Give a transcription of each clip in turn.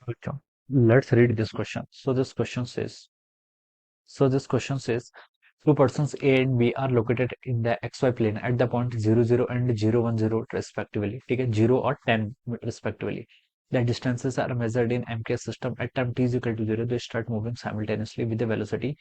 Okay. Let's read this question. So this question says two persons A and B are located in the XY plane at the point 0, 0 and 0, 1, 0 respectively. ठीक है, 0 और 10 respectively. The distances are measured in MKS system at time t is equal to 0. They start moving simultaneously with the velocity.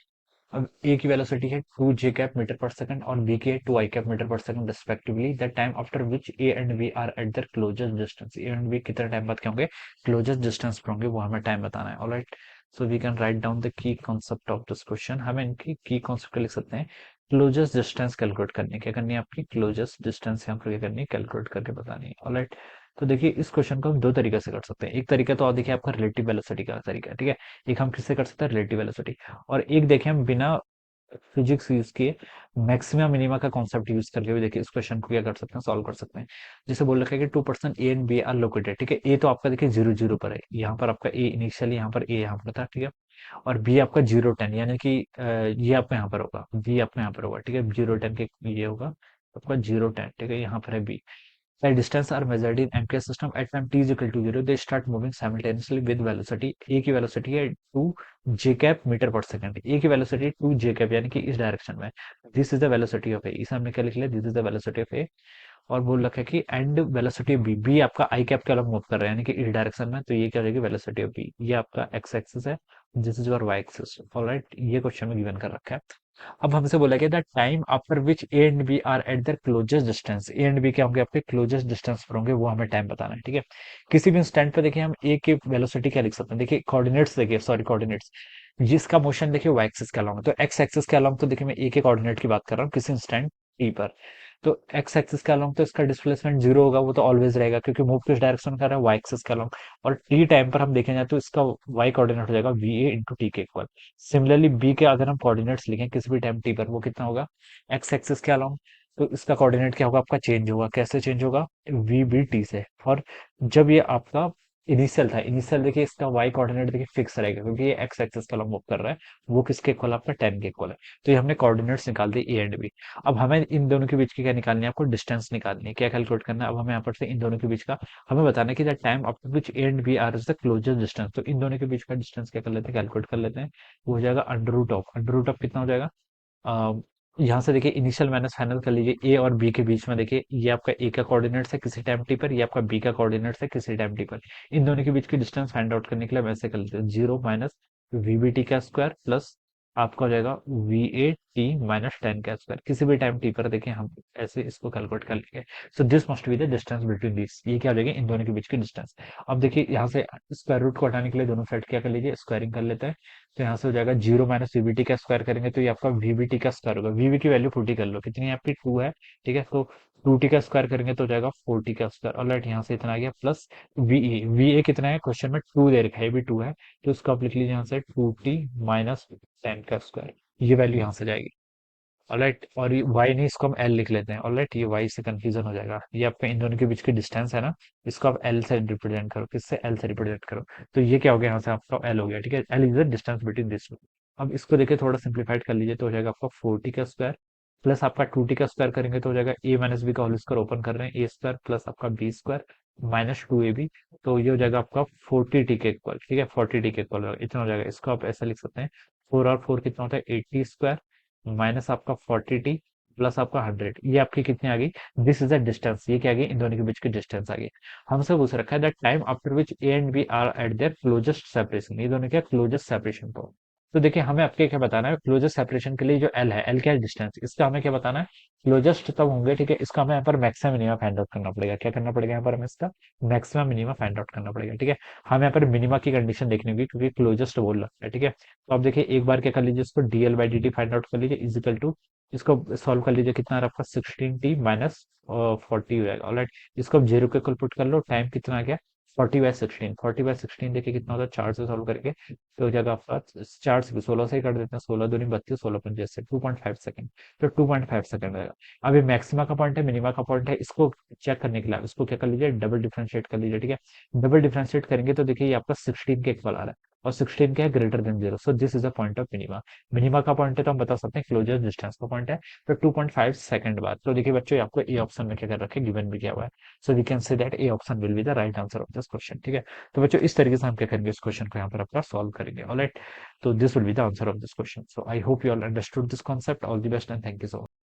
अब ए की velocity है 2 J cap metre पर second और B की है 2 आई कैप मीटर पर second respectively. The time after which A and B are at their closest distance. A and B कितने time बाद क्या होंगे, क्लोजेस्ट डिस्टेंस पर होंगे, वो हमें टाइम बताना है. Alright, so we can write down the key concept of this question. हमें इनकी की कॉन्सेप्ट लिख सकते हैं. क्लोजेस्ट डिस्टेंस कैलकुलेट करनी है, क्या करनी है आपकी क्लोजेस्ट डिस्टेंस यहाँ पर क्या करनी है, कैलकुलेट करके बतानी है. ऑलराइट, तो देखिए इस क्वेश्चन को हम दो तरीके से कर सकते हैं. एक तरीका तो और देखिए आपका रिलेटिव वेलोसिटी का तरीका है, ठीक है. एक हम किससे कर सकते हैं, रिलेटिव वेलोसिटी. और एक देखें हम बिना फिजिक्स यूज किए मैक्सिमम मिनिमा का कॉन्सेप्ट यूज करके भी देखिए इस क्वेश्चन को क्या कर सकते हैं, सॉल्व कर सकते हैं. जैसे बोल रखा है कि two person A and B are located. ठीक है, ए तो आपका देखिए 0, 0 पर है, यहाँ पर आपका ए इनिशियली, यहाँ पर ए यहाँ पर था, ठीक है. और बी आपका 0, 10 यानी कि ये आपका यहाँ पर होगा, बी आपका यहाँ पर होगा, ठीक है. 0, 10 के ये होगा आपका 0, 10, ठीक है. यहाँ पर है B. The distance are measured in MKS system at time t is equal to 0. They start moving simultaneously with velocity. A की velocity है 2 j cap मीटर पर सेकंड. A की velocity 2 j cap यानी कि इस डायरेक्शन में. This is the velocity of A. इसे हमने क्या लिख लिया, this is the velocity of A. और बोल रखा है कि एंड वेलोसिटी बी, बी आपका आई कैप के अलग मूव कर रहा है यानी कि इस डायरेक्शन में, तो ये क्या हो जाएगी वेलोसिटी ऑफ बी. ये आपका एक्स एक्सिस है, this is your y axis. Alright, ये क्वेश्चन में गिवन कर रखा है. अब हमसे बोला गया the time after which A and B are at their closest distance. A and B क्या होंगे, आपके क्लोजेस्ट डिस्टेंस पर होंगे, वो हमें टाइम बताना है, ठीक है. किसी भी इंस्टेंट पे देखिए हम ए की वेलोसिटी क्या लिख सकते हैं, देखिए कोऑर्डिनेट्स, देखिए सॉरी कोऑर्डिनेट्स, जिसका मोशन देखिए वाई एक्सिस के अलोंग, तो एक्स एक्सिस के अलोंग तो देखिए मैं ए के कोऑर्डिनेट की बात कर रहा हूँ किसी इंस्टेंट टी पर. तो एक्स एक्सिस के अलोंग तो इसका डिस्प्लेसमेंट जीरो होगा, वो तो ऑलवेज रहेगा क्योंकि मूव किस डायरेक्शन कर रहा है, वाई एक्सिस के अलोंग. और टी टाइम पर हम देखेंगे तो इसका वाई कोऑर्डिनेट हो जाएगा वी ए इंटू टी के इक्वल. सिमिलरली बी के अगर हम कोऑर्डिनेट्स लिखें किसी भी टाइम टी पर, वो कितना होगा, एक्स एक्सिस के अलोंग. तो इसका कोऑर्डिनेट क्या होगा, आपका चेंज होगा. कैसे चेंज होगा, वी बी टी से. और जब ये आपका इनिशियल था, इनिशियल देखिए इसका वाई कोऑर्डिनेट देखिए फिक्स रहेगा क्योंकि ये एक्स एक्सिस का मूव कर रहा है, वो किसके इक्वल, आपका 10 के इक्वल है. तो ये हमने कोऑर्डिनेट्स निकाल दिए ए एंड बी. अब हमें इन दोनों के बीच की क्या निकालनी है, आपको डिस्टेंस निकालनी है. क्या कैलकुलेट करना है, अब हमें यहाँ पर से इन दोनों के बीच का हमें बताना है कि the time after which A and B are is the closest distance. तो इन दोनों के बीच का डिस्टेंस क्या कर लेते हैं, कैलकुलेट कर लेते हैं. वो हो जाएगा अंडर रूट ऑफ कितना हो जाएगा, यहाँ से देखिए इनिशियल माइनस फाइनल कर लीजिए. ए और बी के बीच में देखिए ये आपका ए का कोऑर्डिनेट्स है किसी टाइम टी पर, ये आपका बी का कोऑर्डिनेट्स है किसी टाइम टी पर. इन दोनों के बीच की डिस्टेंस फाइंड आउट करने के लिए हम ऐसे कर लेते हैं, 0 माइनस वी बी टी का स्क्वायर प्लस आपका हो जाएगा वी ए टी माइनस 10 का स्क्वायर. किसी भी टाइम टी पर देखिए हम ऐसे इसको कैलकुलेट कर लेंगे. So this must be the distance between this. ये क्या हो जाएगा, इन दोनों के बीच की डिस्टेंस. अब देखिए यहाँ से स्क्वायर रूट को हटाने के लिए दोनों साइड क्या कर लीजिए, स्क्वायरिंग कर लेते हैं. तो यहाँ से हो जाएगा 0 माइनस वीबीटी का स्क्वायर करेंगे तो ये आपका वीबीटी का स्क्वायर होगा. वीबी की वैल्यू 40 कर लो, कितनी है आपकी 2 है, ठीक है. तो 2t का स्क्वायर करेंगे तो हो जाएगा 40 का स्क्वायर. ऑलराइट, यहाँ से इतना आ गया प्लस वीए. वीए कितना है, क्वेश्चन में 2 दे रखा है, ये भी 2 है, तो उसको आप लिख लीजिए यहाँ से 2t माइनस 10 का स्क्वायर. ये वैल्यू यहाँ से जाएगी. ऑलराइट, और ये y नहीं, इसको हम l लिख लेते हैं. ऑलराइट, ये y से कंफ्यूजन हो जाएगा. ये आपका इन दोनों के बीच की डिस्टेंस है ना, इसको आप l से रिप्रेजेंट करो. किससे, l से रिप्रेजेंट करो. तो ये क्या हो गया, यहाँ से आपका l हो गया, ठीक है. l is the distance between this. अब इसको देखिए थोड़ा सिंप्लीफाइड कर लीजिए तो हो जाएगा आपका 40 का स्क्वायर प्लस आपका 2t का स्क्वायर करेंगे तो हो जाएगा a माइनस बी का होल स्क्वायर, ओपन कर रहे हैं, ए स्क्वायर प्लस आपका बी स्क्वायर माइनस 2ab. तो ये हो जाएगा आपका 40t के इक्वल, ठीक है. 40t के इक्वल इतना हो जाएगा. इसको आप ऐसा लिख सकते हैं, 4 और 4 कितना होता है, 80 स्क्वायर माइनस आपका 40t प्लस आपका 100. ये आपकी कितनी आ गई, दिस इज द डिस्टेंस. ये क्या आ गई, इन दोनों के बीच की डिस्टेंस आ गई. हमसे पूछ रखा है that time after which A and B are at their closest separation. ये दोनों क्या क्लोजेस्ट सेपरेशन पर. तो देखिए हमें आपके क्या बताना है, क्लोजेस्ट सेपरेशन के लिए जो एल है, एल क्या है, डिस्टेंस, इसका हमें क्या बताना है, क्लोजेस्ट तब होंगे, ठीक है. इसका हमें यहाँ पर मैक्सिमम मिनिमम फाइंड आउट करना पड़ेगा. क्या करना पड़ेगा यहाँ पर, हमें इसका मैक्सिमम मिनिमम फाइंड आउट करना पड़ेगा, ठीक है. हमें यहाँ पर मिनिमा की कंडीशन देखनी होगी क्योंकि क्लोजेस्ट बोल रहा है, ठीक है. तो आप देखिए एक बार क्या कर लीजिए, इसको DL by D T find out कर लीजिए इजिकल टू, इसको सॉल्व कर लीजिए, कितना आ रहा है आपका 16t माइनस 40 हो जाएगा. ऑलराइट, इसको आप जीरो के इक्वल पुट कर लो, टाइम कितना आ गया, 40/16. 40/16 देखिए कितना होता है, 4 से सॉल्व करके तो हो जाएगा आपका 4 से 16 से ही कर देते हैं, 16 दूनी 32, 16 से 2.5 सेकंड. तो 2.5 सेकंड रहेगा. अब ये मैक्सिमा का पॉइंट है, मिनिमा का पॉइंट है, इसको चेक करने के लिए इसको क्या कर लीजिए, डबल डिफरेंशिएट कर लीजिए, ठीक है. डबल डिफरेंशिएट करेंगे तो देखिए ये आपका 16 के इक्वल आ रहा है. और 16 क्या है, greater than 0, so this is a point of minima. Minima का पॉइंट है तो हम बता सकते हैं क्लोजर डिस्टेंस का पॉइंट है, तो 2.5 सेकंड बाद। तो देखिए बच्चों, आपको ए ऑप्शन में क्या कर रखे, गिवन भी किया हुआ है, so we can say that A option will be the right answer of this question. ठीक है, तो बच्चों इस तरीके से हम क्या करेंगे, इस क्वेश्चन को यहाँ पर अपना सॉल्व करेंगे। ऑलराइट, तो this will be the answer of this question. So I hope you all understood this concept. All the best and thank you so much.